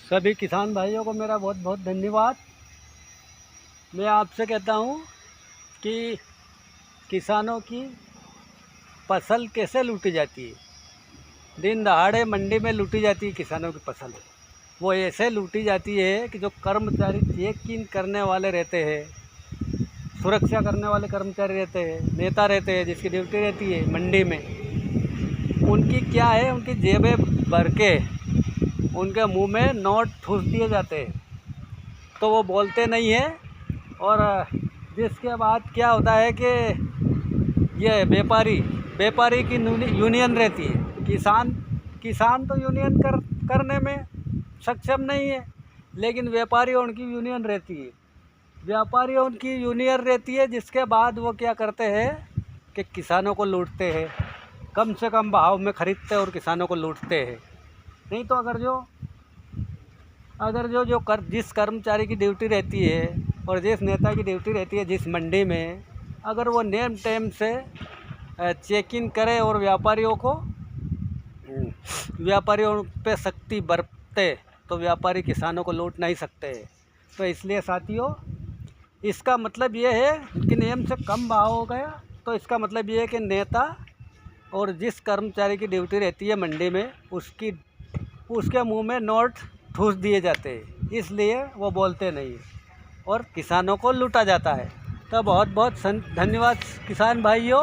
सभी किसान भाइयों को मेरा बहुत बहुत धन्यवाद। मैं आपसे कहता हूँ कि किसानों की फसल कैसे लूटी जाती है। दिन दहाड़े मंडी में लूटी जाती है किसानों की फसल। वो ऐसे लूटी जाती है कि जो कर्मचारी चेक इन करने वाले रहते हैं, सुरक्षा करने वाले कर्मचारी रहते हैं, नेता रहते हैं, जिसकी ड्यूटी रहती है मंडी में, उनकी क्या है, उनकी जेबें भर के उनके मुंह में नोट ठूस दिए जाते हैं, तो वो बोलते नहीं हैं। और जिसके बाद क्या होता है कि ये व्यापारी की यूनियन रहती है। किसान तो यूनियन करने में सक्षम नहीं है, लेकिन व्यापारियों उनकी यूनियन रहती है। व्यापारियों उनकी यूनियन रहती है, जिसके बाद वो क्या करते हैं कि किसानों को लूटते हैं, कम से कम भाव में ख़रीदते हैं और किसानों को लूटते हैं। नहीं तो जिस कर्मचारी की ड्यूटी रहती है और जिस नेता की ड्यूटी रहती है जिस मंडी में, अगर वो नेम टेम से चेक इन करे और व्यापारियों पे सख्ती बरते, तो व्यापारी किसानों को लूट नहीं सकते। तो इसलिए साथियों, इसका मतलब ये है कि नियम से कम भाव हो गया, तो इसका मतलब ये है कि नेता और जिस कर्मचारी की ड्यूटी रहती है मंडी में, उसके मुंह में नोट ठूस दिए जाते हैं, इसलिए वो बोलते नहीं और किसानों को लूटा जाता है। तो बहुत बहुत धन्यवाद किसान भाइयों।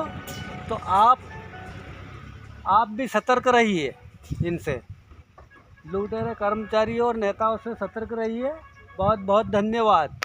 तो आप भी सतर्क रहिए, इनसे लुटेरे कर्मचारियों और नेताओं से सतर्क रहिए। बहुत बहुत धन्यवाद।